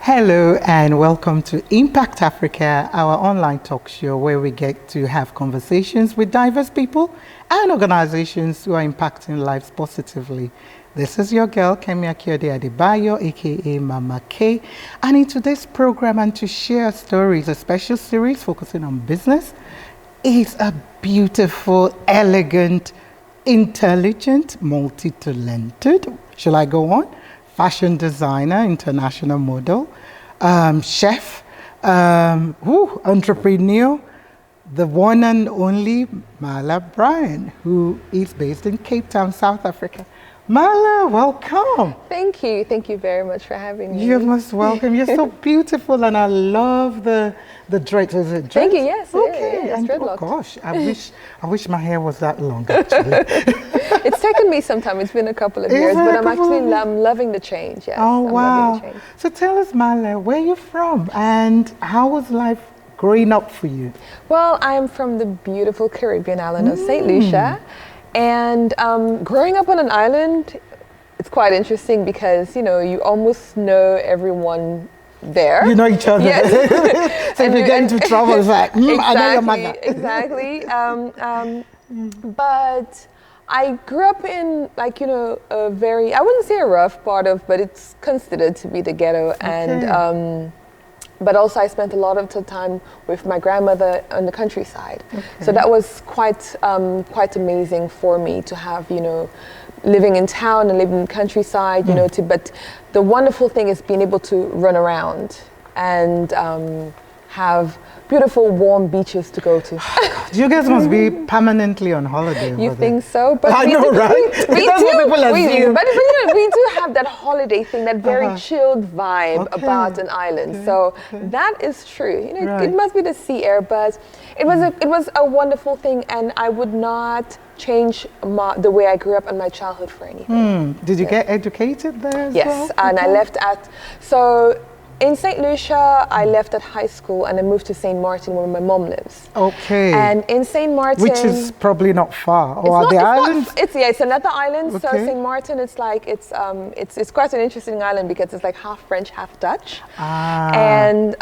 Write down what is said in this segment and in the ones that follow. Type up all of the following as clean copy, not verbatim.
Hello and welcome to Impact Africa, our online talk show where we get to have conversations with diverse people and organizations who are impacting lives positively. This is your girl, Kemi Akiode Adebayo, aka Mama K. And in today's program, and to share stories, a special series focusing on business, is a beautiful, elegant, intelligent, multi-talented, shall I go on? Fashion designer, international model, chef, entrepreneur, the one and only Mala Bryan, who is based in Cape Town, South Africa. Mala, welcome. Thank you. Thank you very much for having me. You're most welcome. You're so beautiful, and I love the dreads. Is it dreads? Thank you. Yes. Okay. It's oh gosh, I wish my hair was that long. Actually, it's taken me some time. It's been a couple of years, but I'm actually loving the change. Yes. Oh wow! Loving the change. So tell us, Mala, where you're from, and how was life growing up for you? Well, I'm from the beautiful Caribbean island of St. Lucia. And growing up on an island, it's quite interesting because, you almost know everyone there. You know each other. Yes. So if you get into trouble, it's like, exactly, I know your mother. Exactly. But I grew up in, a very, I wouldn't say a rough part of, but it's considered to be the ghetto. Okay. And but also I spent a lot of time with my grandmother on the countryside. Okay. So that was quite amazing for me to have, living in town and living in the countryside, but the wonderful thing is being able to run around and have beautiful warm beaches to go to. You guys must be permanently on holiday. You think so? But I know, right? We That's what people assume. But we do have that holiday thing, that very chilled vibe about an island. Okay. So that is true. Right. It must be the sea air, but it was a wonderful thing, and I would not change the way I grew up in my childhood for anything. Did you get educated there as yes, well? and I left in St. Lucia, I left at high school and I moved to St. Martin where my mom lives. Okay. And in St. Martin, which is probably not far. Or the island? It's another island. Okay. So St. Martin, it's quite an interesting island because it's like half French, half Dutch. And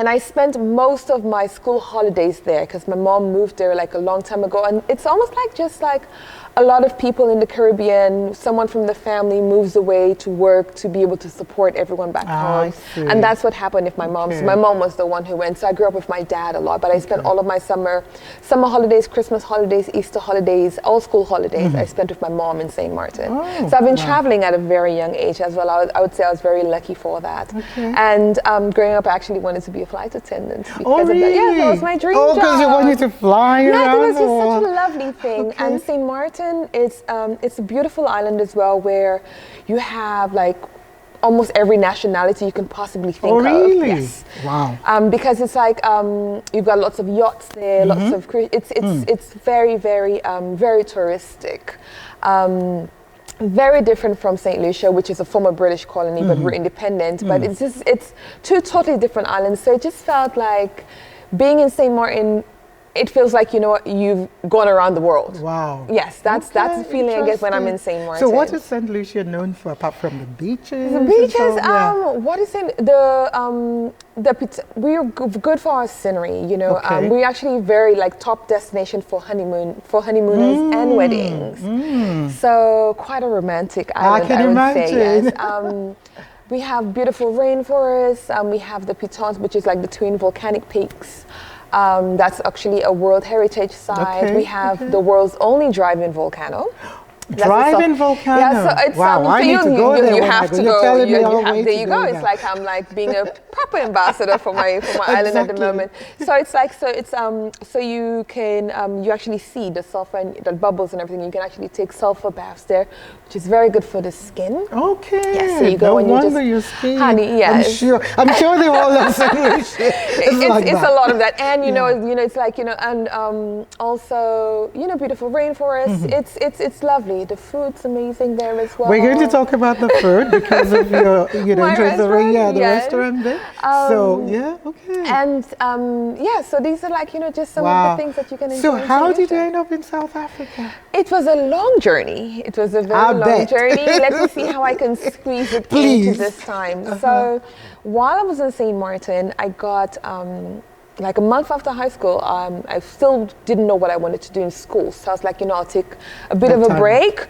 I spent most of my school holidays there because my mom moved there like a long time ago. And it's almost just like a lot of people in the Caribbean, someone from the family moves away to work to be able to support everyone back home. And that's what happened with my mom. So my mom was the one who went. So I grew up with my dad a lot, but I spent all of my summer holidays, Christmas holidays, Easter holidays, all school holidays I spent with my mom in St. Martin. So I've been traveling at a very young age as well. I would say I was very lucky for that. Okay. And growing up, I actually wanted to be a flight attendant because of that. Yeah, that was my dream job. Oh, because you wanted to fly around? Yeah, it was just such a lovely thing. Okay. And St. Martin, it's a beautiful island as well, where you have almost every nationality you can possibly think of. Oh, really? Yes. Wow. Because it's you've got lots of yachts there, lots of it's very, very, very touristic. Very different from St. Lucia, which is a former British colony, but we're independent. But it's two totally different islands. So it just felt like being in St. Martin. It feels like, you've gone around the world. Wow. Yes, that's the feeling I get when I'm in St. Martin. So what is St. Lucia known for apart from the beaches? The beaches, what is it? We're good for our scenery, Okay. We're actually very top destination for honeymooners and weddings. So quite a romantic island, I would say. Yes. We have beautiful rainforests. We have the Pitons, which is the twin volcanic peaks. That's actually a World Heritage Site. Okay, we have the world's only drive-in volcano. Drive-in volcano? Yeah, so it's wow, I need to go there. You have to go. There you go. It's like I'm being a proper ambassador for my island at the moment. So so you can you actually see the sulfur and the bubbles and everything. You can actually take sulfur baths there, which is very good for the skin. Okay. Yes, so you go and you just your skin. Honey, yes. I'm sure they all have solution. It's a lot of that, and it's and also beautiful rainforests. It's lovely. say the food's amazing there as well. We're going to talk about the food because of your, interest in the restaurant bit. Okay. And so these are like, just some of the things that you can enjoy. So how did you end up in South Africa? It was a long journey. It was a very long journey. Let me see how I can squeeze it into this time. So while I was in St. Martin, I got like a month after high school, I still didn't know what I wanted to do in school. So I was like, I'll take a bit of a break.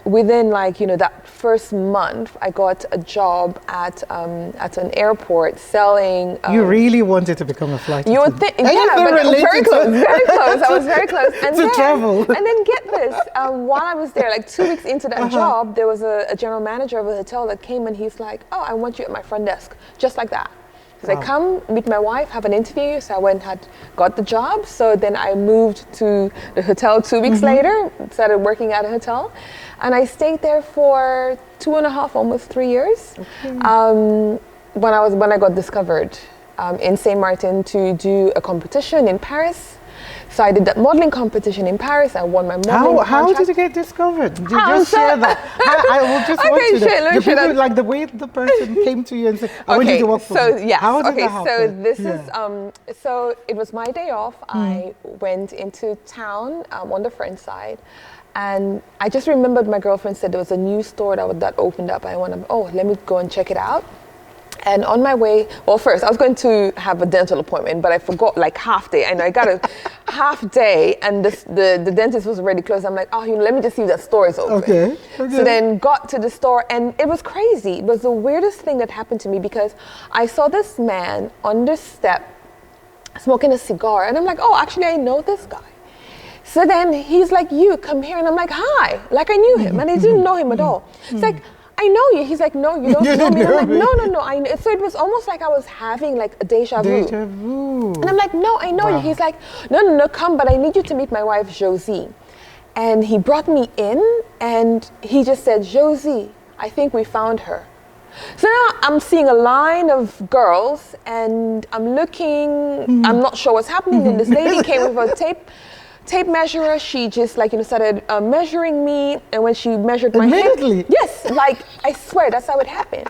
Within like, that first month, I got a job at an airport selling. You really wanted to become a flight attendant. You would think, yeah, but very close. I was very close. And to travel. And then get this, while I was there, like 2 weeks into that job, there was a general manager of a hotel that came and he's like, oh, I want you at my front desk, just like that. He's like, come meet my wife, have an interview. So I went and got the job. So then I moved to the hotel 2 weeks later, started working at a hotel. And I stayed there for 2.5, almost 3 years. When I got discovered in St. Martin to do a competition in Paris. So I did that modeling competition in Paris. I won my modeling contract. How did you get discovered? Did you just share that? I will just want to know. Like the way the person came to you and said, I want you to work for me. How did that happen? So this is, so it was my day off. I went into town on the French side. And I just remembered my girlfriend said there was a new store that opened up. I went, let me go and check it out. And on my way, well, first I was going to have a dental appointment, but I forgot like half day. And I got a half day, and the dentist was already closed. I'm like, let me just see if that store is open. Okay. So then got to the store, and it was crazy. It was the weirdest thing that happened to me because I saw this man on the step smoking a cigar, and I'm like, actually, I know this guy. So then he's like, you come here, and I'm like, hi, like I knew him, and I didn't know him at all. It's like, I know you. He's like, no, you don't know me. And I'm like, no, I know. So it was almost like I was having like a deja vu. And I'm like, no, I know you. He's like, no, come, but I need you to meet my wife, Josie. And he brought me in, and he just said, Josie, I think we found her. So now I'm seeing a line of girls, and I'm looking, I'm not sure what's happening. And this lady came with a tape measurer. She just started measuring me, and when she measured my hip, yes, like I swear that's how it happened.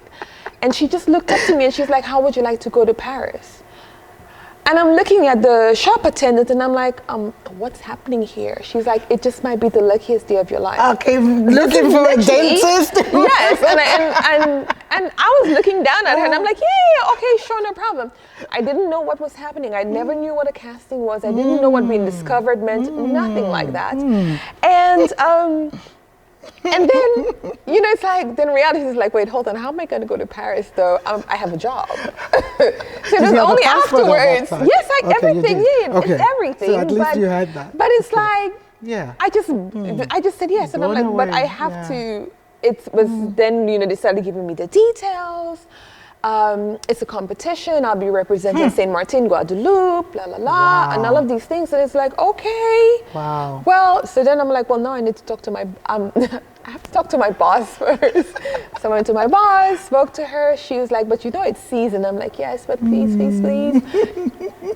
And she just looked up to me and she's like, how would you like to go to Paris? And I'm looking at the shop attendant and I'm like, what's happening here? She's like, it just might be the luckiest day of your life. Okay, looking for a dentist. Yes, and I was looking down at her and I'm like, yeah, okay, sure, no problem. I didn't know what was happening. I never knew what a casting was. I didn't know what being discovered meant, nothing like that. And then, it's like, then reality is like, wait, hold on, how am I going to go to Paris though? I have a job. So it was only afterwards. Yes, like everything, it's everything. So at least you had that. But it's like, I just said yes. And I'm like, but I have to, it was then, they started giving me the details. It's a competition. I'll be representing St. Martin, Guadeloupe, and all of these things. And it's like, okay. Wow. Well, so then I'm like, well, now I need to talk to my, I have to talk to my boss first. So I went to my boss, spoke to her. She was like, but it's season. I'm like, yes, but please.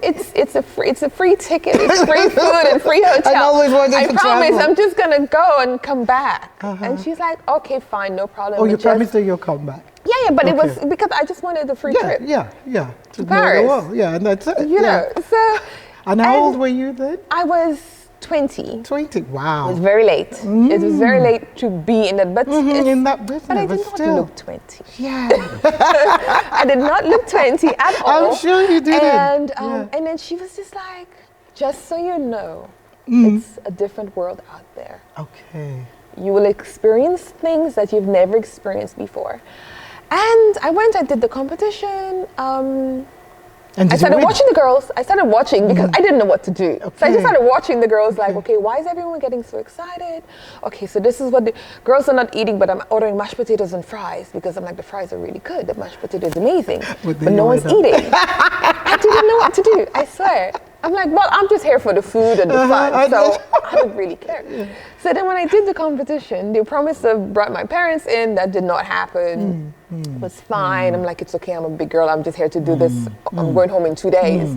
It's a free ticket. It's free food and free hotel. I promise I'm just going to go and come back. And she's like, okay, fine, no problem. Oh, you promised that you'll come back. Yeah, but it was because I just wanted the free trip. Yeah. To Paris. And that's it. So. And how old were you then? I was 20. 20, wow. It was very late. It was very late to be in that, but in that business. But I did not look 20. Yeah. I did not look 20 at all. I'm sure you didn't. And then she was just like, just so you know, it's a different world out there. Okay. You will experience things that you've never experienced before. And I did the competition. And I started watching the girls. I started watching because I didn't know what to do. Okay. So I just started watching the girls like, okay, why is everyone getting so excited? Okay, so this is what the girls are not eating, but I'm ordering mashed potatoes and fries because I'm like, the fries are really good. The mashed potato is amazing, but no one's eating. I didn't know what to do, I swear. I'm like, well, I'm just here for the food and the fun, so I don't really care. So then when I did the competition, they promised to brought my parents in. That did not happen. It was fine. I'm like, it's okay, I'm a big girl. I'm just here to do this. I'm going home in 2 days.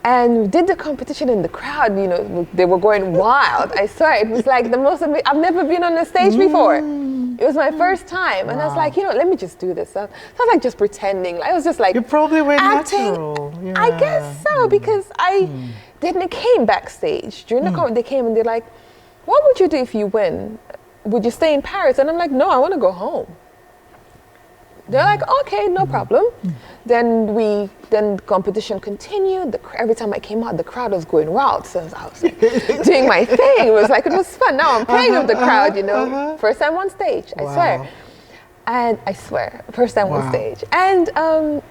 And we did the competition in the crowd, you know, they were going wild. I swear, it was like the most I've never been on the stage before. It was my first time. And I was like, you know, let me just do this. So I was like just pretending. I was just like, you probably went acting. natural. Yeah. I guess so, because then they came backstage. During the competition, they came and they're like, what would you do if you win? Would you stay in Paris? And I'm like, no, I want to go home. They're like, okay, no problem. Then competition continued. Every time I came out, the crowd was going wild. So I was like, doing my thing. It was fun. Now I'm playing with the crowd, you know. First time on stage, I swear. And I swear, first time on stage. And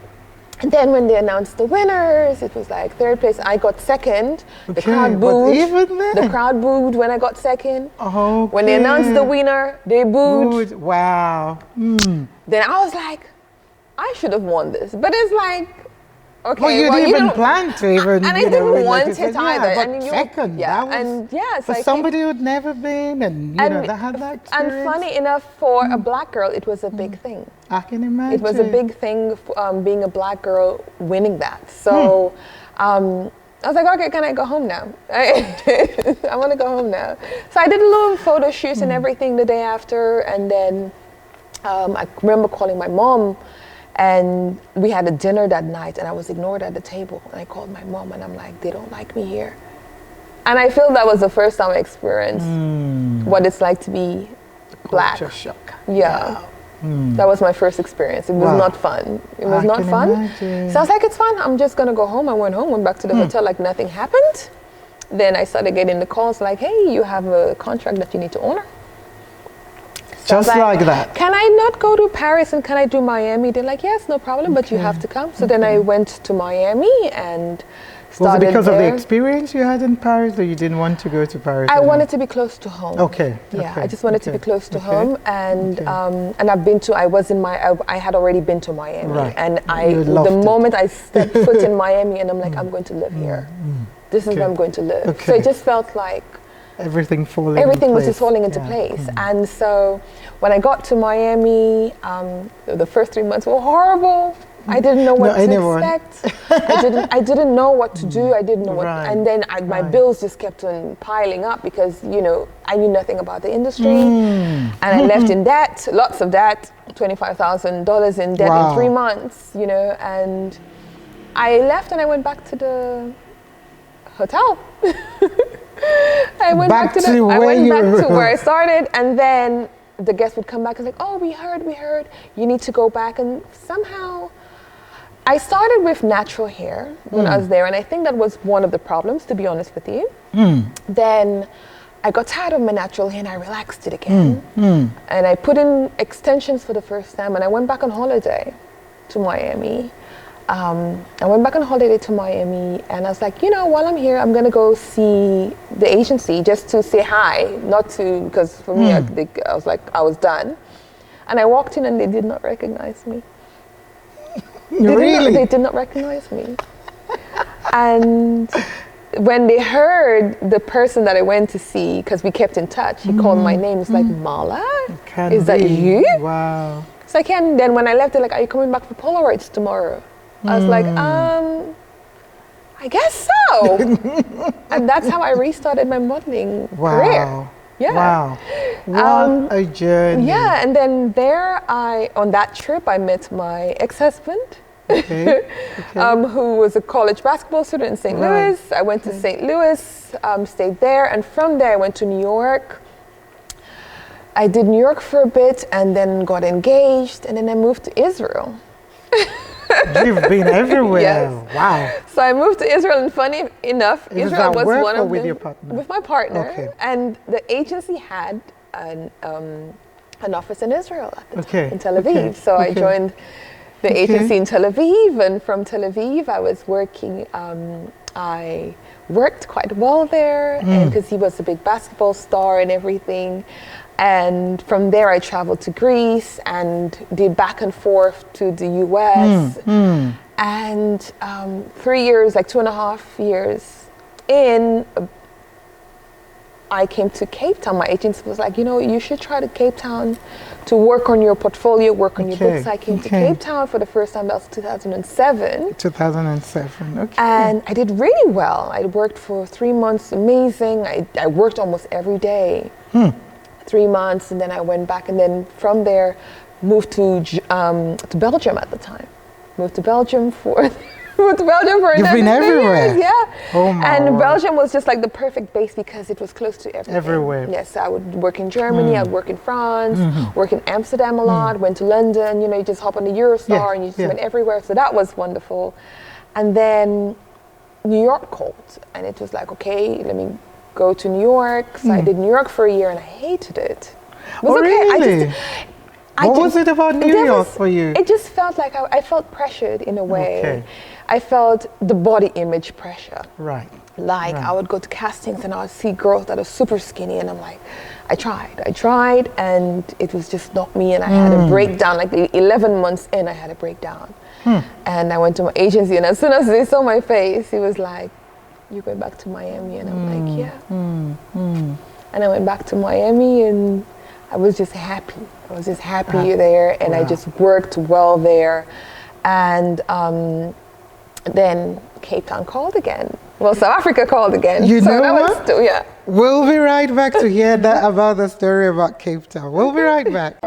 then when they announced the winners, it was like third place. I got second. The crowd booed. Even then? The crowd booed when I got second. Okay. When they announced the winner, they booed. Wow. Then I was like, I should have won this. But it's like, okay. Well, you didn't even plan to even. And I didn't want it either. But and second, that was for somebody who'd never been, and you know, that had that experience. And funny enough, for a black girl, it was a big thing. I can imagine. It was a big thing, being a black girl winning that. So I was like, okay, can I go home now? I want to go home now. So I did a little photo shoots and everything the day after, and then I remember calling my mom. And we had a dinner that night, and I was ignored at the table. And I called my mom, and I'm like, they don't like me here. And I feel that was the first time I experienced what it's like to be black. Culture shock. Yeah. That was my first experience. It was not fun. It was not fun. Imagine. So I was like, it's fine. I'm just going to go home. I went home, went back to the hotel like nothing happened. Then I started getting the calls like, hey, you have a contract that you need to honor. So just like that. Can I not go to Paris and can I do Miami? They're like, yes, no problem, but you have to come. So then I went to Miami and started. Was it because of the experience you had in Paris, or you didn't want to go to Paris? I wanted to be close to home. Okay. Yeah, I just wanted to be close to home, and I've been to. I had already been to Miami, and the moment I stepped foot in Miami, and I'm like, I'm going to live here. This is where I'm going to live. Okay. So it just felt like. Everything was just falling into place. And so when I got to Miami, the first 3 months were horrible. I didn't know what to expect. I didn't know what to do. I didn't know what, and then my bills just kept on piling up because, you know, I knew nothing about the industry. And I left in debt, lots of debt, $25,000 in debt in 3 months, you know, and I left and I went back to the hotel. I went back to where I started, and then the guests would come back and like, oh, we heard, you need to go back. And somehow I started with natural hair when I was there, and I think that was one of the problems, to be honest with you. Then I got tired of my natural hair and I relaxed it again. And I put in extensions for the first time, and I went back on holiday to Miami. I went back on holiday to Miami, and I was like, you know, while I'm here, I'm going to go see the agency just to say hi, not to, because for me, I was like, I was done. And I walked in and they did not recognize me. They did not recognize me. And when they heard the person that I went to see, because we kept in touch, he called my name. It's like, Mala? Is that you? Wow. So I can. Then when I left, they're like, are you coming back for Polaroids tomorrow? I was like, I guess so. And that's how I restarted my modeling career. Yeah. Wow. What a journey. Yeah, and then on that trip, I met my ex-husband, who was a college basketball student in St. Louis. I went to St. Louis, stayed there, and from there I went to New York. I did New York for a bit, and then got engaged, and then I moved to Israel. You've been everywhere. Yes. Wow. So I moved to Israel, and funny enough, Israel was one of with your partner? With my partner. And the agency had an office in Israel in Tel Aviv. So I joined the agency in Tel Aviv, and from Tel Aviv I was working. I worked quite well there, because he was a big basketball star and everything. And from there, I traveled to Greece and did back and forth to the US. And 3 years, like 2.5 years in, I came to Cape Town, my agency was like, you should try to Cape Town to work on your portfolio, work on your books. I came to Cape Town for the first time. That was 2007. 2007, okay. And I did really well. I worked for 3 months, amazing. I worked almost every day. 3 months, and then I went back, and then from there, moved to Belgium at the time. Moved to Belgium for... You've been everywhere. Yeah. Oh my And word. Belgium was just like the perfect base because it was close to everything. Everywhere. Yes, I would work in Germany, I would work in France, work in Amsterdam a lot, went to London, you just hop on the Eurostar and you just went everywhere. So that was wonderful. And then New York called, and it was like, okay, let me go to New York. So I did New York for a year and I hated it. It was okay. Really? What was it about New York for you? It just felt like I felt pressured in a way. Okay. I felt the body image pressure. Right. Like I would go to castings and I would see girls that are super skinny and I'm like, I tried and it was just not me, and I had a breakdown, like 11 months in I had a breakdown. And I went to my agency, and as soon as they saw my face, he was like, you're going back to Miami? And I'm like, yeah. And I went back to Miami and I was just happy. I was just happy there, and I just worked well there. And then Cape Town called again. Well, South Africa called again. You know what? Yeah. We'll be right back to hear that about the story about Cape Town. We'll be right back.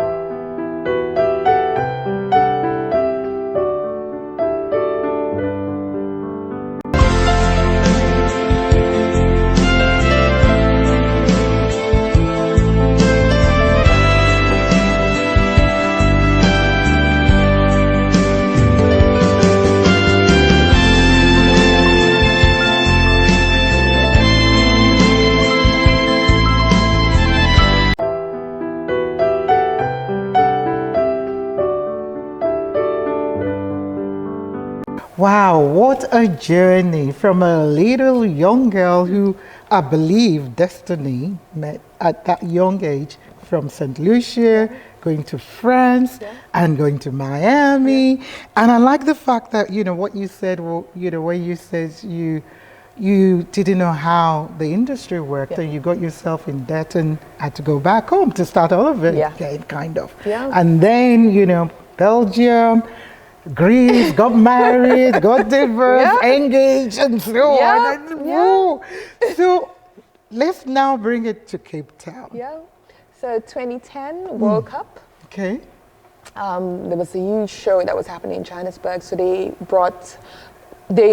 Wow, what a journey from a little young girl who I believe destiny met at that young age, from St. Lucia, going to France and going to Miami. And I like the fact that, what you said, when you said you didn't know how the industry worked and you got yourself in debt and had to go back home to start all of it again, kind of. Yeah. And then, Belgium, Greece, got married, got divorced, engaged, and so on. So let's now bring it to Cape Town. Yeah. So 2010 World Cup. Okay. There was a huge show that was happening in Johannesburg. So they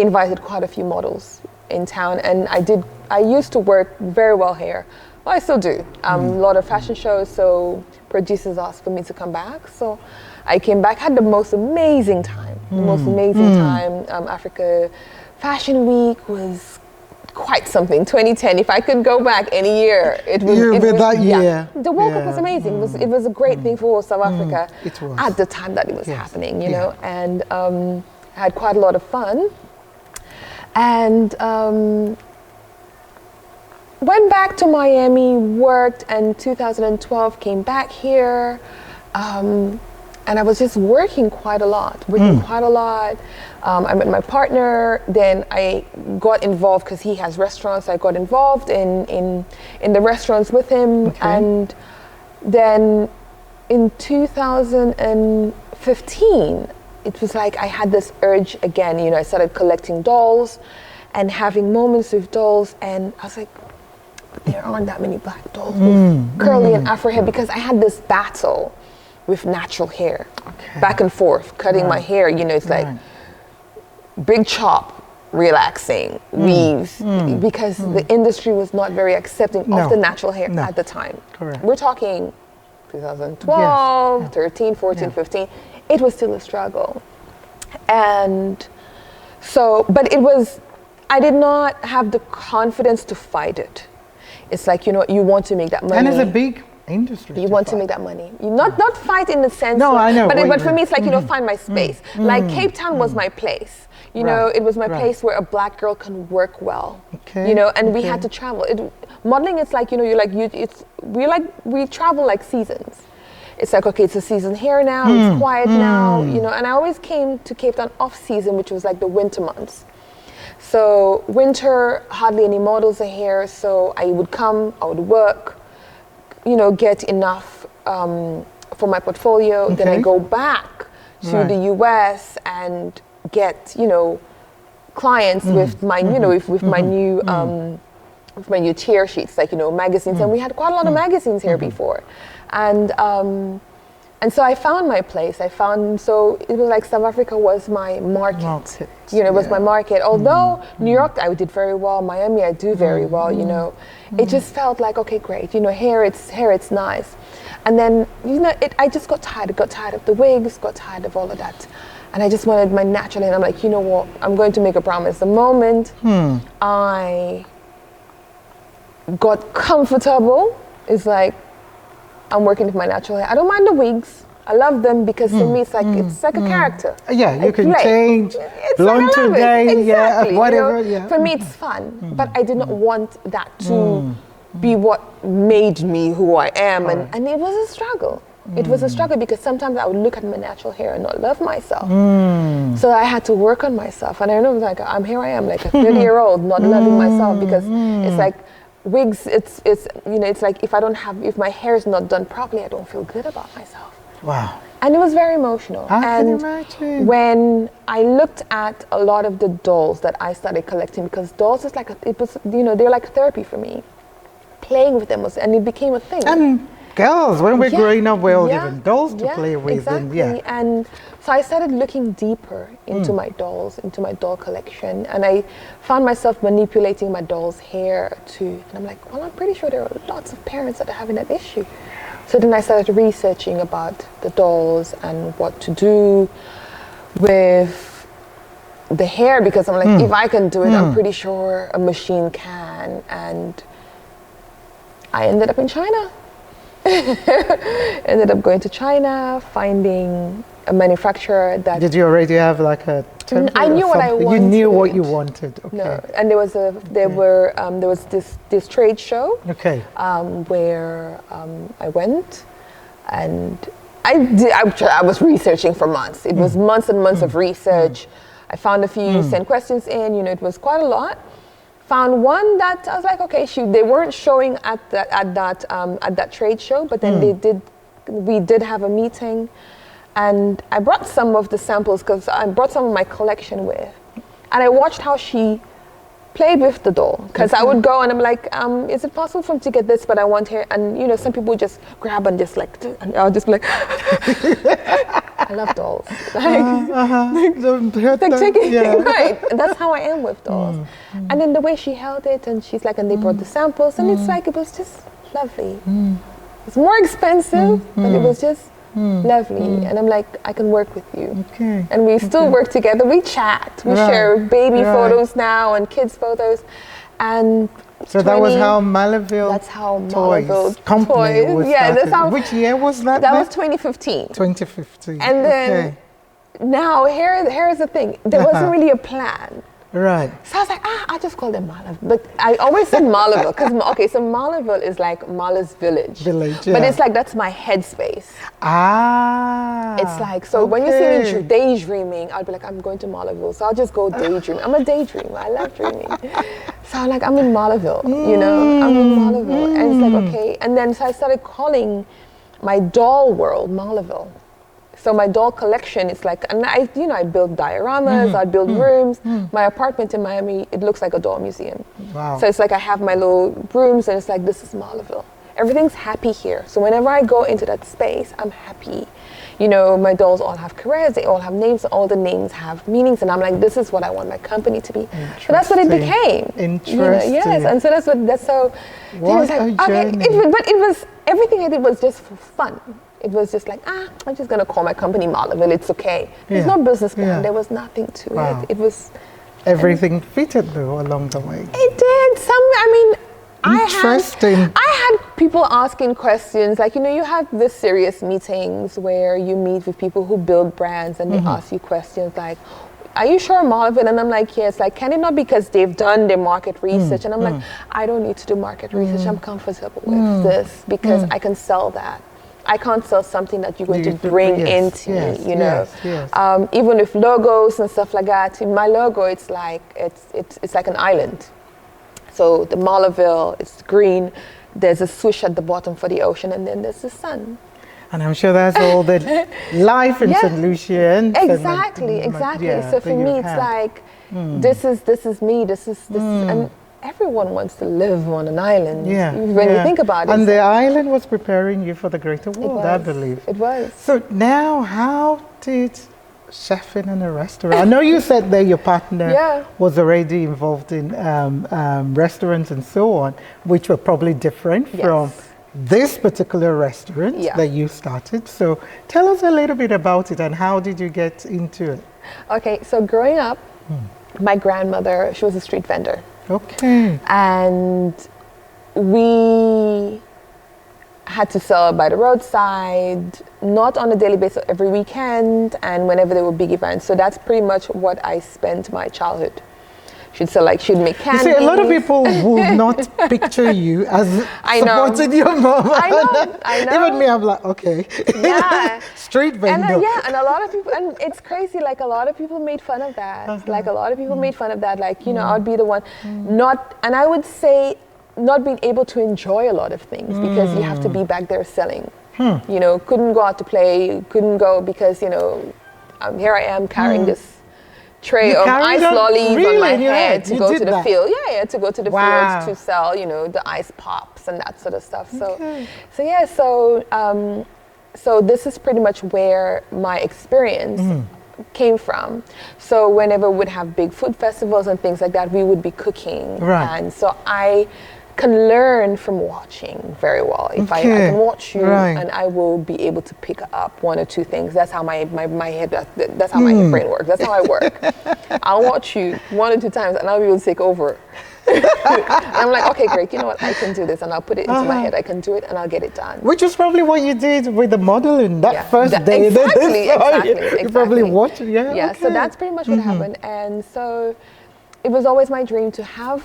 invited quite a few models in town, and I used to work very well here. Well, I still do. A lot of fashion shows, so producers asked for me to come back. So I came back, had the most amazing time. Africa Fashion Week was quite something. 2010, if I could go back any year, it would be that year. The World Cup was amazing. It was a great thing for South Africa at the time that it was happening, you know, and I had quite a lot of fun. And went back to Miami, worked, and 2012 came back here. And I was just working quite a lot, I met my partner, then I got involved because he has restaurants. I got involved in the restaurants with him. And then in 2015, it was like I had this urge again. I started collecting dolls and having moments with dolls. And I was like, there aren't that many black dolls with curly and afro hair, because I had this battle with natural hair, back and forth, cutting my hair, it's like big chop, relaxing, weaves, because the industry was not very accepting of the natural hair at the time. Correct. We're talking 2012, 13, 14, 15. It was still a struggle. And so, but I did not have the confidence to fight it. It's like, you want to make that money. And it's a big industry. You want to make that money. You not fight in the sense. No, I know. But for me, it's like find my space. Like Cape Town was my place. It was my place where a black girl can work well. And we had to travel. Modeling, it's like we travel like seasons. It's like, okay, it's a season here now. It's quiet now. And I always came to Cape Town off season, which was like the winter months. So winter, hardly any models are here. So I would come, I would work, get enough for my portfolio. Okay. Then I go back to the US and get, clients with my, with my new, with my new tier sheets, like, magazines. And we had quite a lot of magazines here before. And so I found my place. So it was like South Africa was my market. It was my market. Although New York, I did very well. Miami, I do very well. It just felt like, okay, great. Here it's nice. And then, I just got tired. I got tired of the wigs, got tired of all of that. And I just wanted my natural hair. And I'm like, you know what? I'm going to make a promise. The moment I got comfortable, it's like, I'm working with my natural hair. I don't mind the wigs. I love them because to me it's like a character. Yeah, you can change. Blonde today, exactly. whatever. For me it's fun, but I did not want that to be what made me who I am, and it was a struggle. It was a struggle because sometimes I would look at my natural hair and not love myself. So I had to work on myself, and I know like here I am, like a 30-year-old not loving myself because it's like. Wigs, it's like if my hair is not done properly, I don't feel good about myself. Wow. And it was very emotional. I can imagine. When I looked at a lot of the dolls that I started collecting, because dolls is like they're like therapy for me. Playing with them and it became a thing. And girls, when we're growing up, we're all given dolls to play with. Exactly. And so I started looking deeper into my dolls, into my doll collection, and I found myself manipulating my doll's hair too. And I'm like, well, I'm pretty sure there are lots of parents that are having that issue. So then I started researching about the dolls and what to do with the hair, because I'm like, if I can do it, I'm pretty sure a machine can. And I ended up in China. Ended up going to China, finding a manufacturer that... Did you already have like a template? I knew what I wanted. You knew what you wanted. Okay. No, and there was this trade show. Okay. Where I went, and I was researching for months. It was months and months of research. I found a few, sent questions in. It was quite a lot. Found one that I was like, okay, they weren't showing at that trade show, but then we did have a meeting, and I brought some of the samples because I brought some of my collection with, and I watched how she played with the doll, because I would go and I'm like, is it possible for me to get this, but I want hair, and some people would just grab and just like, and I'll just be like, I love dolls. Right. And that's how I am with dolls. And then the way she held it, and she's like, and they brought the samples, and it's like, it was just lovely. It's more expensive, but it was just lovely. And I'm like, I can work with you. Okay. And we still work together. We chat. We share baby photos now and kids photos. And so that was how Malaville. That's how Malaville company was started. That's how. Which year was that? That was 2015. 2015. And then now here's the thing. There wasn't really a plan. Right. So I was like, I'll just call them Malaville. But I always said Malaville because so Malaville is like Mala's village. But it's like that's my headspace. It's like, so when you see me daydreaming, I'll be like, I'm going to Malaville. So I'll just go daydream. I'm a daydreamer. I love dreaming. So I'm like, I'm in Malaville, I'm in Malaville. And it's like, okay. And then so I started calling my doll world Malaville. So my doll collection is like, and I build dioramas, I build rooms. My apartment in Miami, it looks like a doll museum. Wow. So it's like I have my little rooms, and it's like, this is Malaville. Everything's happy here. So whenever I go into that space, I'm happy. My dolls all have careers, they all have names, all the names have meanings, and I'm like, this is what I want my company to be. So that's what it became. Interesting. Yes, and so that's so. What a journey. But it was, everything I did was just for fun. It was just like, I'm just going to call my company Malaville. It's okay. There's no business plan. There was nothing to it. It was... Everything fitted though along the way. It did. I had people asking questions. Like, you have the serious meetings where you meet with people who build brands, and they ask you questions like, are you sure Malaville? And I'm like, yes. Like, can it not because they've done their market research? And I'm like, I don't need to do market research. I'm comfortable with this because I can sell that. I can't sell something that you're going to bring into me, you know. Yes. Even with logos and stuff like that, in my logo, it's like an island. So the Malaville, it's green. There's a swoosh at the bottom for the ocean, and then there's the sun. And I'm sure that's all the life in St. Lucia. Exactly. So for me, it's like, this is me, this is, and everyone wants to live on an island when you think about it. And the island was preparing you for the greater world, I believe. It was. So now, how did chefing in a restaurant? I know you said that your partner was already involved in restaurants and so on, which were probably different from this particular restaurant that you started. So tell us a little bit about it and how did you get into it? Okay, so growing up, my grandmother, she was a street vendor. Okay. And we had to sell by the roadside, not on a daily basis, every weekend and whenever there were big events. So that's pretty much what I spent my childhood. She'd sell, like, she'd make candies. You see, a lot of people will not picture you as supporting your mom. I know. Even me, I'm like, okay. Yeah. Street vendor. And a lot of people, and it's crazy, like, a lot of people made fun of that. Like, a lot of people made fun of that. Like, you know, I'd be the one and I would say not being able to enjoy a lot of things because you have to be back there selling. You know, couldn't go out to play, couldn't go because, you know, here I am carrying this tray of ice lollies on my head to go to the field. To go to the fields to sell, you know, the ice pops and that sort of stuff. So this is pretty much where my experience came from. So whenever we'd have big food festivals and things like that, we would be cooking. And so I can learn from watching very well. If I can watch you and I will be able to pick up one or two things. That's how my head, that's how my brain works. That's how I work. I'll watch you one or two times and I'll be able to take over. I'm like, okay, great, you know what, I can do this, and I'll put it into my head, I can do it, and I'll get it done. Which is probably what you did with the modeling that first day. Exactly. You probably watched it, so that's pretty much what happened. And so it was always my dream to have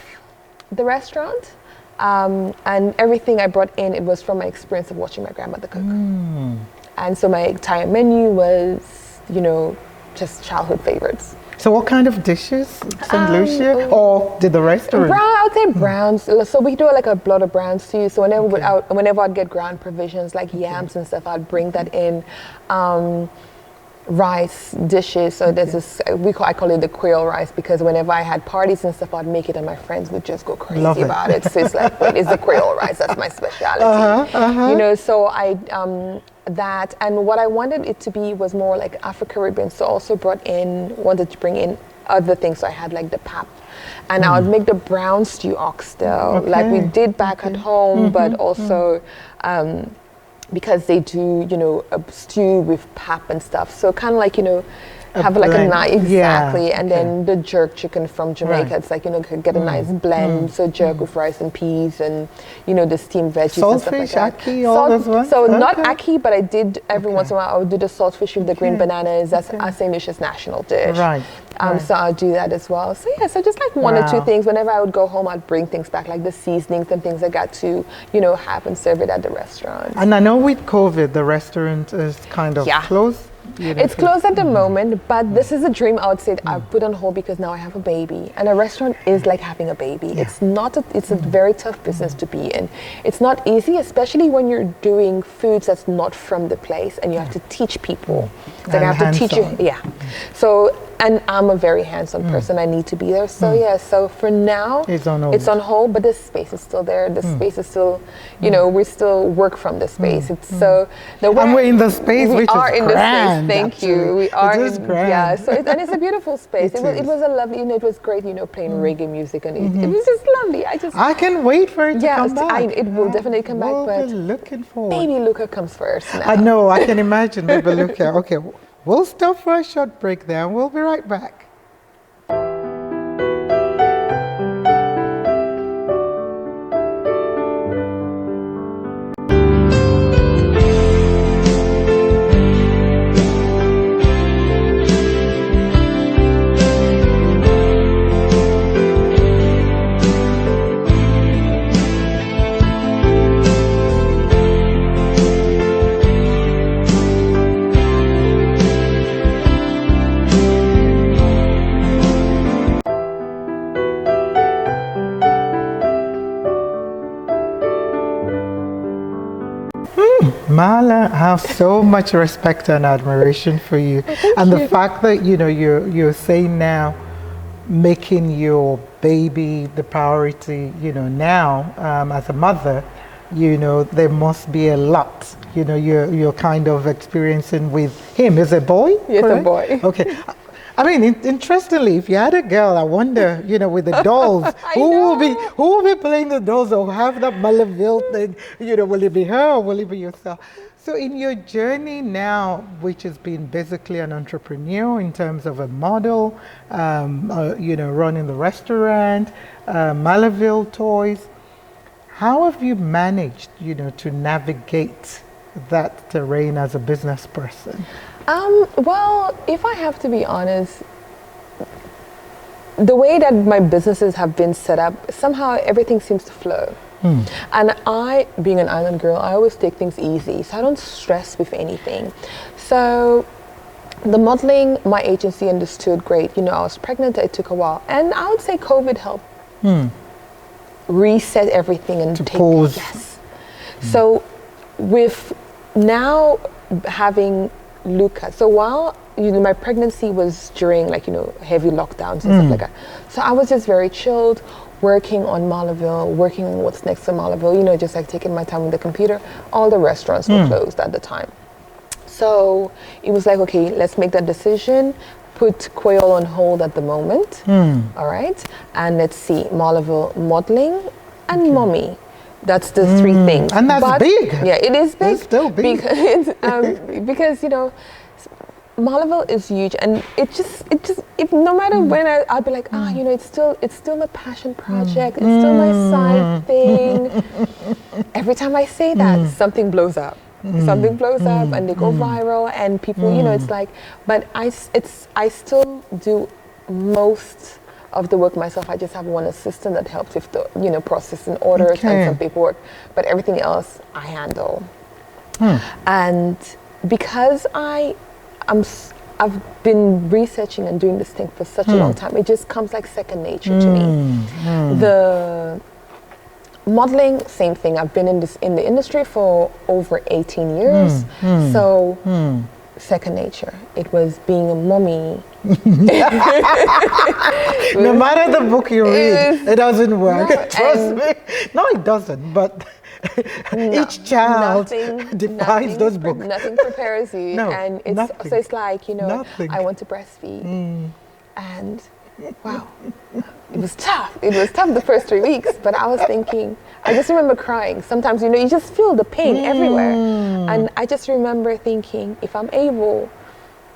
the restaurant. And everything I brought in, it was from my experience of watching my grandmother cook. And so my entire menu was, you know, just childhood favorites. So what kind of dishes? St. Lucia? Or did the restaurant? I would say browns. So we do like a lot of browns too. So whenever I'd get ground provisions like yams and stuff, I'd bring that in. Rice dishes. So there's this, I call it the Creole rice, because whenever I had parties and stuff, I'd make it and my friends would just go crazy about it. So it's like, wait, it's the Creole rice, that's my specialty. You know, so that, and what I wanted it to be was more like Afro-Caribbean. So also wanted to bring in other things. So I had like the pap. And I would make the brown stew oxtail, like we did back at home, but also because they do, you know, a stew with pap and stuff. So kind of like, you know, have like a nice, and then the jerk chicken from Jamaica. It's like, you know, get a nice blend. So jerk with rice and peas and, you know, the steamed veggies and stuff like that. Saltfish, ackee, all those ones? So not ackee, but I did every once in a while, I would do the saltfish with the green bananas. That's St. Lucia's national dish. So I'll do that as well. So so just like one or two things. Whenever I would go home, I'd bring things back, like the seasonings and things I got to, you know, have and serve it at the restaurant. And I know with COVID, the restaurant is kind of closed. It's closed at the moment, but this is a dream I would say I put on hold because now I have a baby, and a restaurant is like having a baby. It's a very tough business to be in. It's not easy, especially when you're doing foods that's not from the place and you have to teach people. It's like I have to teach you. So, and I'm a very hands-on person. I need to be there. So so for now, it's on hold, but this space is still there. The space is still, you know, we still work from the space. It's so and we're in the space, which are is in grand, the space. Thank you. We are in grand. So and it's a beautiful space. It was a lovely, you know, it was great, you know, playing reggae music, and it was just lovely. I can wait for it to come back. It will definitely come back, but we're looking forward. Baby Luca comes first now. I know, I can imagine baby Luca. Okay, we'll stop for a short break there and we'll be right back. have so much respect and admiration for you. And the fact that, you're saying now, making your baby the priority, now, as a mother, there must be a lot, you're kind of experiencing with him. Is a boy? Yes, correct? A boy. Okay. I mean, interestingly, if you had a girl, I wonder, with the dolls, who will be playing the dolls or have that Malaville thing? Will it be her or will it be yourself? So in your journey now, which has been basically an entrepreneur in terms of a model, running the restaurant, Malaville toys, how have you managed, to navigate that terrain as a business person? Well, if I have to be honest, the way that my businesses have been set up, somehow everything seems to flow. And I, being an island girl, I always take things easy, so I don't stress with anything. So the modeling, my agency understood great. I was pregnant, it took a while. And I would say COVID helped reset everything and take pause. Yes. So with now having Luca, so while my pregnancy was during heavy lockdowns and stuff like that, so I was just very chilled, working on Malaville, working on what's next to Malaville, just taking my time with the computer. All the restaurants were closed at the time, so it was okay, let's make that decision, put Quail on hold at the moment, all right, and let's see, Malaville modeling and mommy. That's the three things. And that's big. Yeah, it is big. It's still big. Because Malaville is huge, and if no matter when I'll be like, it's still a passion project. It's still my side thing. Every time I say that, something blows up. Something blows up, and they go viral, and people, it's but I still do most of the work myself. I just have one assistant that helps with the processing orders and some paperwork, but everything else I handle. And because I've been researching and doing this thing for such a long time, it just comes like second nature to me. The modeling, same thing. I've been in the industry for over 18 years, so second nature. It was being a mommy. No matter the book you read, it doesn't work. No, Trust me. No, it doesn't. But each child defies those books. Nothing prepares you, and so it's nothing. I want to breastfeed, and wow, it was tough. It was tough the first 3 weeks, but I was thinking. I just remember crying. Sometimes you just feel the pain everywhere, and I just remember thinking, if I'm able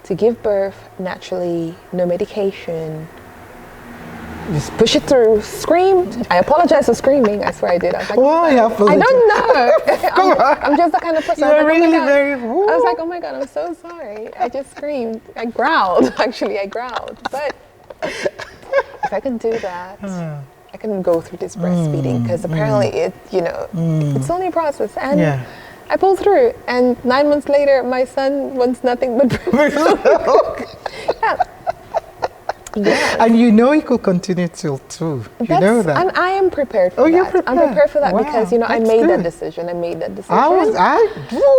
to give birth naturally, no medication, just push it through, screamed. I apologize for screaming. I swear I did. I was like, why? I don't know. I'm just the kind of person. You're really very. I was like, oh my God, I'm so sorry. I just screamed. I growled. Actually, I growled. But if I can do that, I can go through this breastfeeding, because apparently it's only a process. And I pulled through, and 9 months later, my son wants nothing but And he could continue till 2. You know that. And I am prepared for that. You're prepared. I'm prepared for that, because I made that decision.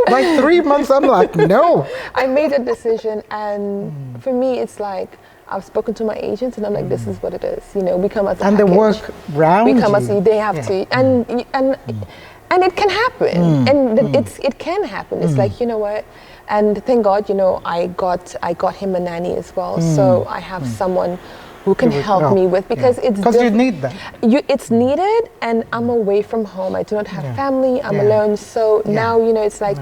By 3 months, I'm like, no. I made a decision, and for me, it's like, I've spoken to my agents, and I'm like, this is what it is. We come as a and package. they work round you. They have to, and it can happen, and it can happen. It's like, you know what, and thank God, I got him a nanny as well, so I have someone who can help me with, because you need that. It's needed, and I'm away from home. I do not have family. I'm alone, so now it's like.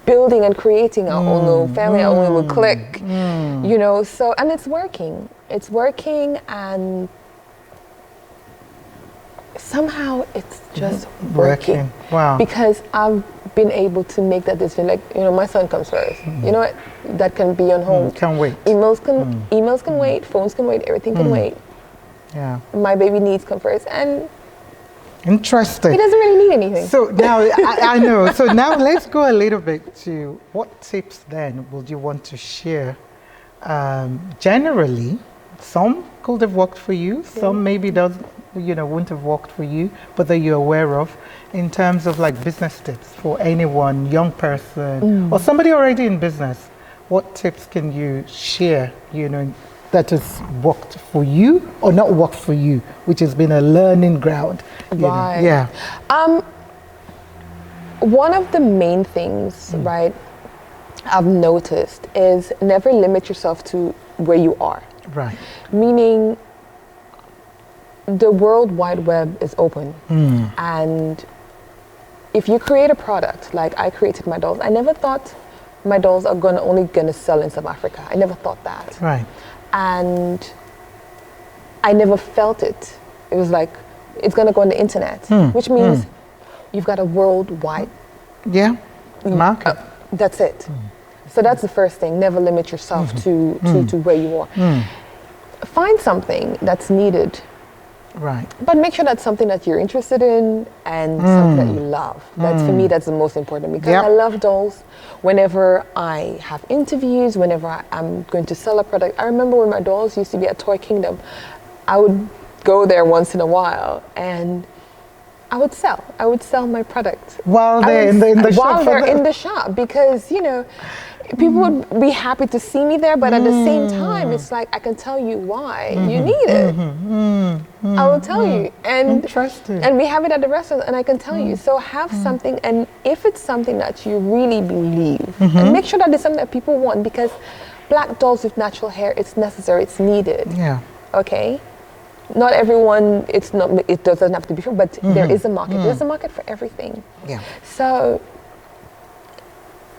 Building and creating our own little family, our own little clique, so, and it's working, and somehow it's just working. Wow. Because I've been able to make that decision, my son comes first, you know what, that can be on hold. Can't wait. Emails can wait, phones can wait, everything can wait. Yeah. My baby needs come first, and interesting. he doesn't really need anything. So now, I know. So now let's go a little bit to what tips then would you want to share? Generally, some could have worked for you, some maybe wouldn't have worked for you, but that you're aware of, in terms of like business tips for anyone, young person, or somebody already in business? What tips can you share, that has worked for you or not worked for you, which has been a learning ground? Right. Yeah. One of the main things, right, I've noticed is never limit yourself to where you are. Right. Meaning, the World Wide Web is open. And if you create a product, like I created my dolls, I never thought my dolls are only gonna sell in South Africa. I never thought that. Right. And I never felt it. It was like, it's gonna go on the internet, which means you've got a worldwide market. That's it. So that's the first thing. Never limit yourself to where you are. Find something that's needed. Right. But make sure that's something that you're interested in and something that you love. That's for me, that's the most important, because I love dolls. Whenever I have interviews, whenever I'm going to sell a product, I remember when my dolls used to be at Toy Kingdom, I would go there once in a while and I would sell my product. While they're in the shop. While they're in the shop, because, people would be happy to see me there, but at the same time, it's like, I can tell you why you need it. I will tell you. And, interesting. And we have it at the restaurant, and I can tell you. So have something, and if it's something that you really believe, and make sure that it's something that people want, because black dolls with natural hair, it's necessary, it's needed. Yeah. Okay? Not everyone, it doesn't have to be true, but there is a market. There's a market for everything. Yeah. So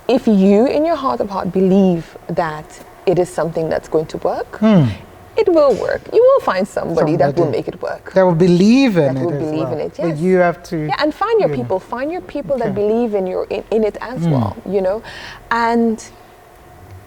if you, in your heart of heart, believe that it is something that's going to work, it will work. You will find somebody that will make it work. That will believe in it. That will believe in it, yes. But you have to... Yeah, and find your people. Find your people that believe in it as well, And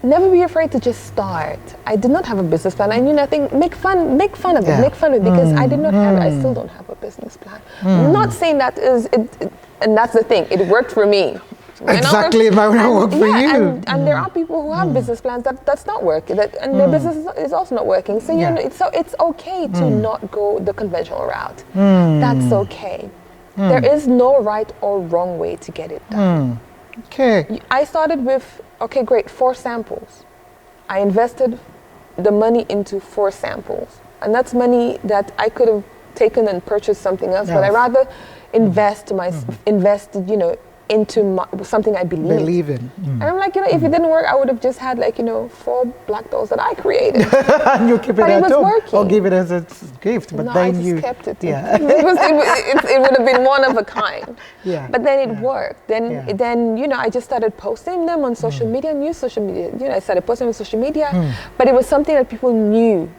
never be afraid to just start. I did not have a business plan. I knew nothing. Make fun of it. Make fun of it, because I did not have it. I still don't have a business plan. I'm not saying that is it, and that's the thing. It worked for me. Exactly, it might not work for you. And there are people who have business plans that's not working, and their business is also not working. So so it's okay to not go the conventional route. That's okay. There is no right or wrong way to get it done. Okay. I started with 4 samples. I invested the money into 4 samples, and that's money that I could have taken and purchased something else. But I rather invested into something I believe in. And I'm like, if it didn't work, I would have just had 4 black dolls that I created. And you keep it at home, working. or give it as a gift. But no, then I just you kept it. Yeah. It would have been one of a kind. Yeah. But then it worked. Then I just started posting them on social media, and use social media. I started posting on social media, but it was something that people knew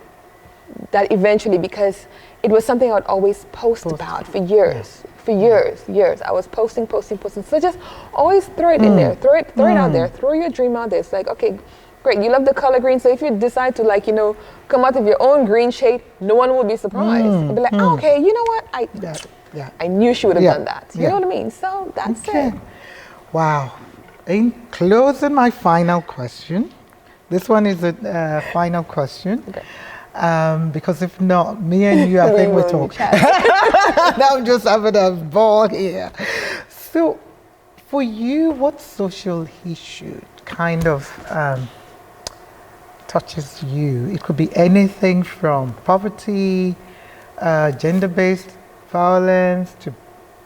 that eventually, because it was something I would always post about for years. For years, I was posting. So just always throw it in there, throw it out there, throw your dream out there. It's like, okay, great, you love the color green. So if you decide to come out of your own green shade, no one will be surprised. They'll be like, okay, you know what? I knew she would have done that. You know what I mean? So that's it. Wow. In closing, my final question. This one is a final question. Okay. Because if not, me and you, I think we're talking. I'm just having a ball here. So, for you, what social issue kind of touches you? It could be anything from poverty, gender-based violence, to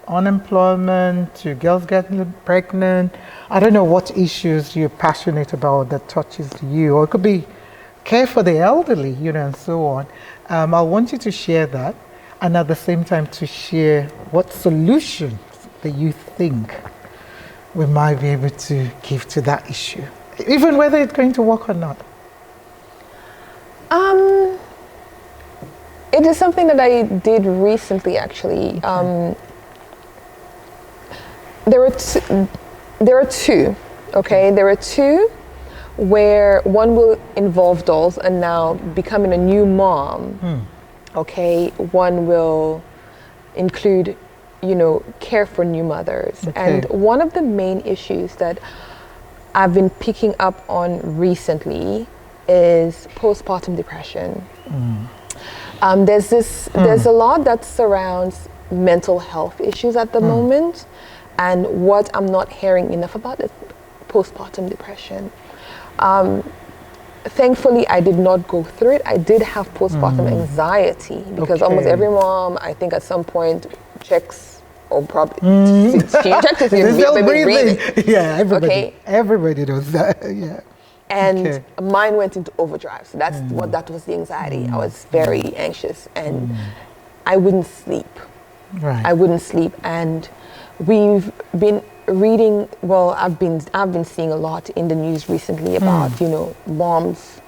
unemployment, to girls getting pregnant. I don't know what issues you're passionate about that touches you, or it could be care for the elderly, and so on. I want you to share that, and at the same time to share what solutions that you think we might be able to give to that issue, even whether it's going to work or not. It is something that I did recently, actually. There are two. Okay, there are two. Where one will involve dolls, and now becoming a new mom, okay, one will include, care for new mothers. Okay. And one of the main issues that I've been picking up on recently is postpartum depression. There's a lot that surrounds mental health issues at the moment, and what I'm not hearing enough about is postpartum depression. Thankfully, I did not go through it. I did have postpartum anxiety because almost every mom, I think, at some point checks or probably she checked if you're breathing. Yeah, everybody does that. Yeah. And mine went into overdrive. So that was the anxiety. I was very anxious, and I wouldn't sleep. Right. I wouldn't sleep, and we've been reading. Well, I've been seeing a lot in the news recently about moms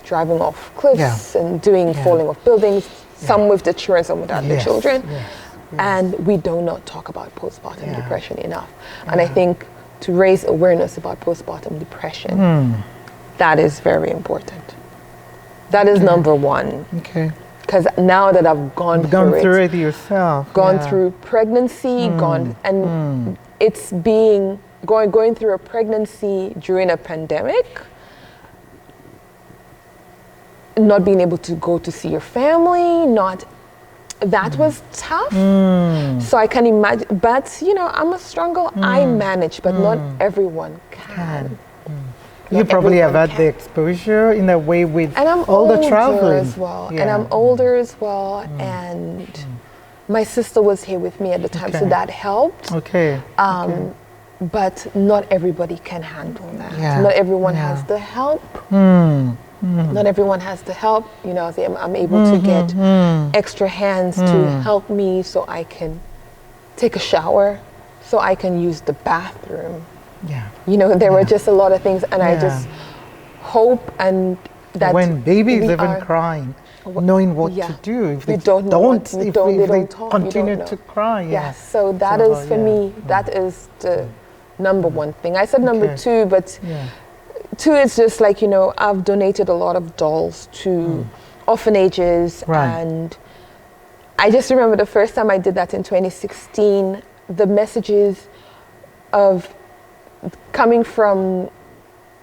driving off cliffs and falling off buildings. Some with the children, some without the children. Yes. And we do not talk about postpartum depression enough. And I think to raise awareness about postpartum depression, that is very important. That is number one. Okay. Because now that I've gone through it yourself, gone through pregnancy, it's going through a pregnancy during a pandemic, not being able to go to see your family, that was tough. So I can imagine, but I'm a strong girl. I manage, but not everyone can. You probably have had the exposure in a way with all the traveling as well. And I'm older as well, and my sister was here with me at the time, so that helped. But not everybody can handle that. Not everyone has the help. Not everyone has the help. I'm able to get extra hands to help me so I can take a shower, so I can use the bathroom. There were just a lot of things, and I just hope and that when babies even crying, knowing what to do if they continue to cry. Yes, so that is for me. That is the number one thing. I said number two, but. Two is just like, I've donated a lot of dolls to orphanages. And I just remember the first time I did that in 2016, the messages of coming from,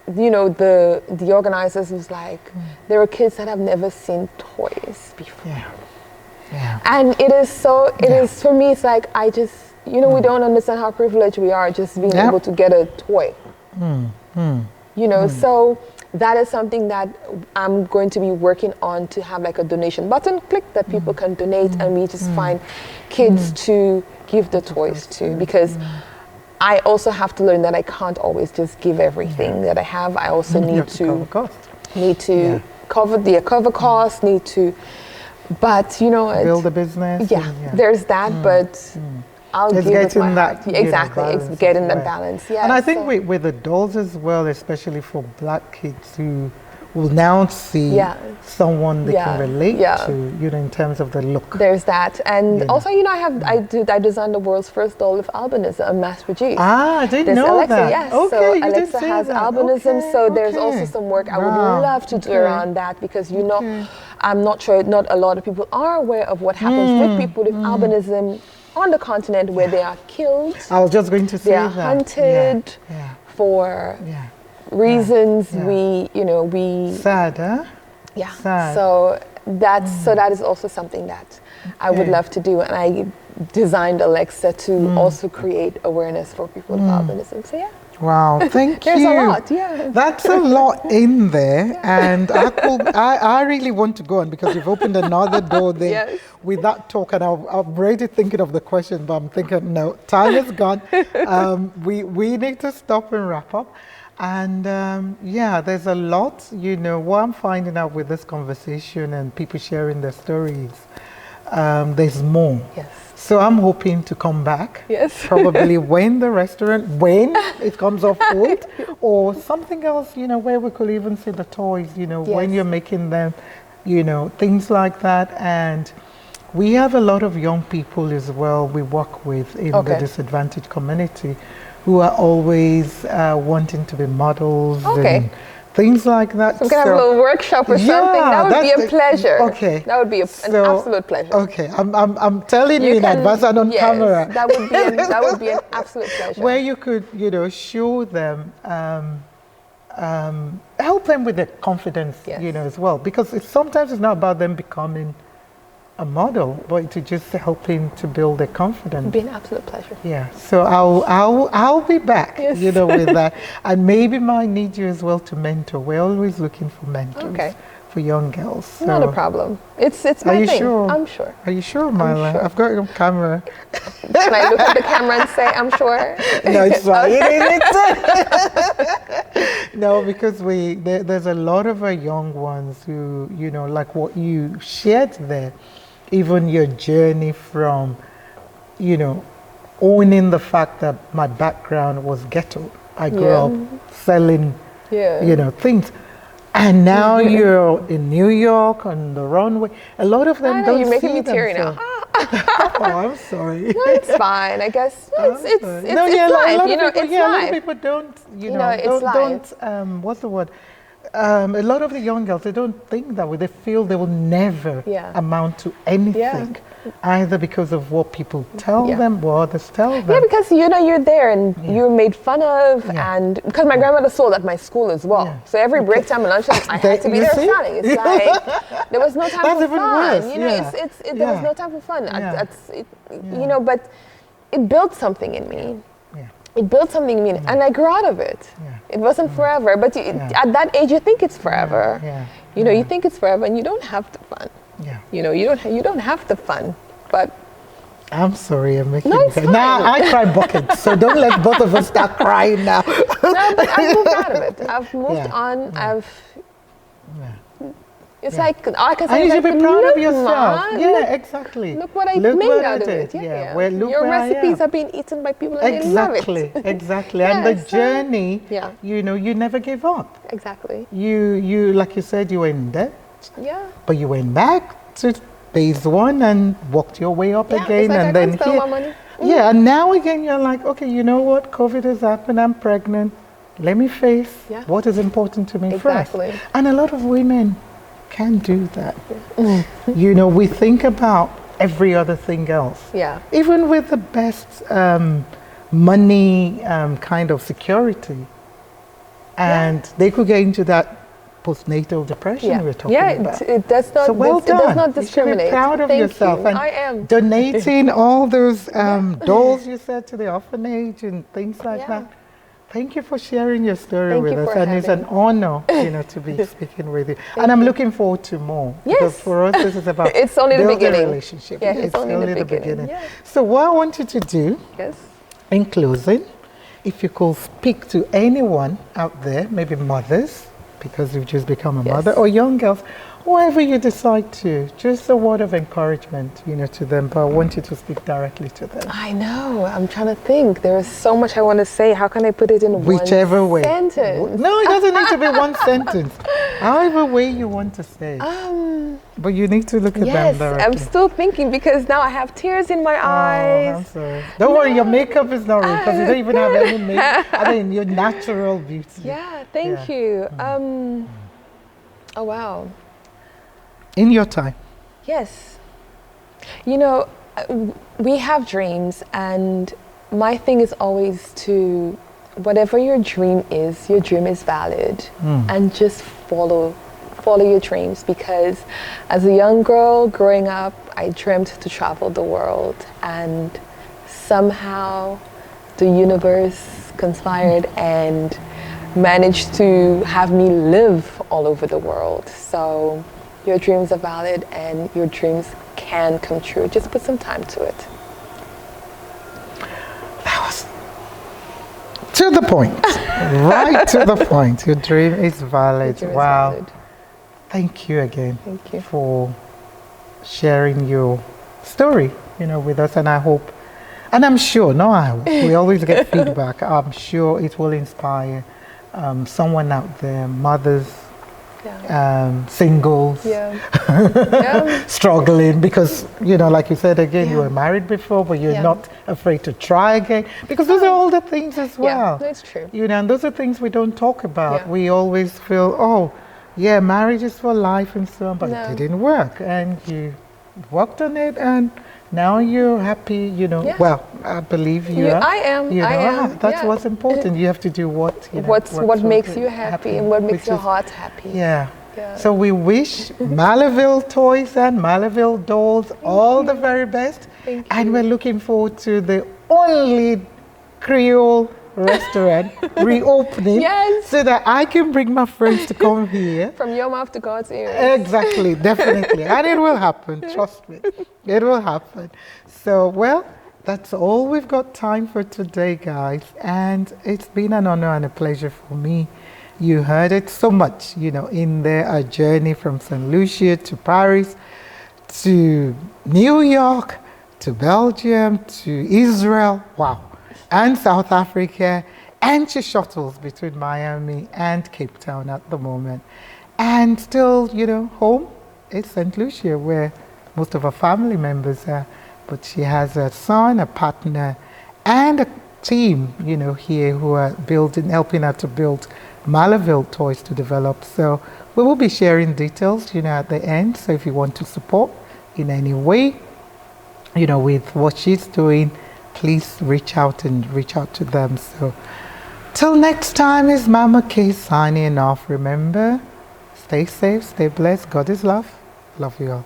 the organizers was like, there are kids that have never seen toys before. And it is for me, it's like, I just, we don't understand how privileged we are just being able to get a toy. So that is something that I'm going to be working on, to have like a donation button click that people can donate, and we just find kids to give the toys to, because I also have to learn that I can't always just give everything that I have. I also need to cover the cover costs, but build a business. There's that, but I'll give it my heart. Exactly, it's getting that balance. Yeah, and I think with adults as well, especially for Black kids who will now see someone they can relate to, in terms of the look. There's that, and also, I designed the world's first doll with albinism, mass produced. I didn't know Alexa, that. Yes, Okay, so you Alexa did say has that. albinism, so there's also some work I would love to do around that, because I'm not sure, not a lot of people are aware of what happens with people with albinism on the continent, where they are killed. I was just going to say that. They are hunted for reasons we sad, huh? Yeah. Sad. So that is also something that I would love to do, and I designed Alexa to also create awareness for people with albinism. So Wow, thank you. There's a lot, That's a lot in there, and I really want to go on, because you've opened another door there with that talk, and I'm already thinking of the question, but I'm thinking, no, time is gone. We need to stop and wrap up. And there's a lot, what I'm finding out with this conversation and people sharing their stories, there's more. Yes. So I'm hoping to come back. Yes. Probably when it comes off wood, or something else, where we could even see the toys, when you're making them, things like that. And we have a lot of young people as well we work with in the disadvantaged community, who are always wanting to be models and things like that. So we can have a little workshop or something. That would be a pleasure. That would be an absolute pleasure. I'm telling you in advance and on camera. That would be an absolute pleasure. Where you could, show them, help help them with their confidence, Yes. as well, because sometimes it's not about them becoming a model, but to just helping to build their confidence. It'd be an absolute pleasure. Yeah, so I'll be back, Yes. with that, and maybe might need you as well to mentor. We're always looking for mentors for young girls. So. Not a problem. It's my Are you thing. sure? I'm sure. Are you sure, Mala? sure. I've got your camera. Can I look at the camera and say I'm sure? No, it's fine. No, because there's a lot of young ones who, like what you shared there, even your journey from, owning the fact that my background was ghetto. I grew up selling, things. And now you're in New York on the runway. A lot of them don't you're making see me teary now. Oh, I'm sorry. No, it's fine. I guess it's life. A lot of life. people don't, it's life. what's the word? A lot of the young girls, they don't think that way. They feel they will never amount to anything, either because of what people tell them, what others tell them. Yeah, because you're there and you're made fun of, and because my grandmother sold at my school as well. Yeah. So every break time and lunchtime, I had to be there selling. It's like there was no time for fun. Worse. There was no time for fun. But it built something in me. It built something in me, and I grew out of it. Yeah. It wasn't forever, but at that age, you think it's forever. You think it's forever, and you don't have the fun. Yeah. You don't have the fun, but. I'm sorry, I'm making no, it's fine. Now I cry buckets, so don't let both of us start crying now. No, but I've moved out of it. I've moved on. It's like I can say, you should be proud of yourself. Ma, exactly. Look what I made out of it. Well, look your where recipes are being eaten by people and they love it. Exactly. And the journey, you never gave up. Exactly. You like you said, you were in debt. Yeah. But you went back to phase one and walked your way up again, like and then spend my money. Yeah, and now again you're like, okay, you know what? COVID has happened. I'm pregnant. Let me face what is important to me first. And a lot of women can do that. We think about every other thing else. Yeah. Even with the best money kind of security, and they could get into that postnatal depression we're talking about. It does not. So well done. It does not discriminate. You should be proud of yourself. You. And I am donating all those dolls you said to the orphanage and things like that. Thank you for sharing your story with us, and it's an honor, to be speaking with you. And I'm looking forward to more. Yes. Because for us, this is about it's only the beginning. Relationship. Yeah, it's only the beginning. Yeah. So what I want you to do, in closing, if you could speak to anyone out there, maybe mothers, because you've just become a mother, or young girls, whoever you decide to, just a word of encouragement, to them, but I want you to speak directly to them. I know, I'm trying to think. There is so much I want to say. How can I put it in whichever one way. Sentence? No, it doesn't need to be one sentence. However way you want to say it. But you need to look at them directly. I'm still thinking because now I have tears in my eyes. I'm sorry. Don't worry, your makeup is not real because you don't even have any makeup. I mean, your natural beauty. Yeah, thank you. Oh, wow. In your time. Yes. We have dreams, and my thing is always to, whatever your dream is valid, and just follow your dreams, because as a young girl growing up, I dreamt to travel the world, and somehow the universe conspired and managed to have me live all over the world. So your dreams are valid and your dreams can come true. Just put some time to it. That was to the point. Right to the point. Your dream is valid. Your dream wow. is valid. Thank you again. Thank you. For sharing your story, with us, and I hope, and I'm sure, we always get feedback. I'm sure it will inspire someone out there, mothers, singles, struggling, because like you said again, you were married before, but you're not afraid to try again, because those are all the things as well. That's true. And those are things we don't talk about. We always feel, marriage is for life and so on, but it didn't work, and you worked on it, and now you're happy, Yeah. Well, I believe you are. I am. You know, I am. that's yeah. what's important. You have to do what, What makes you happy and what makes your heart happy. Yeah. Yeah. So we wish Malaville Toys and Malaville Dolls all the very best. Thank you. And we're looking forward to the only Creole restaurant reopening, Yes. so that I can bring my friends to come here. From your mouth to God's ears. Exactly, definitely. And it will happen, trust me. It will happen. So, well, that's all we've got time for today, guys. And it's been an honor and a pleasure for me. You heard it so much, in there, a journey from St. Lucia to Paris, to New York, to Belgium, to Israel, wow, and South Africa, and to shuttles between Miami and Cape Town at the moment. And still, home is St. Lucia, where most of her family members are. But she has a son, a partner, and a team, here who are helping her to build Malaville Toys to develop. So we will be sharing details, at the end. So if you want to support in any way, with what she's doing, please reach out to them. So till next time, is Mama K signing off. Remember, stay safe, stay blessed. God is love. Love you all.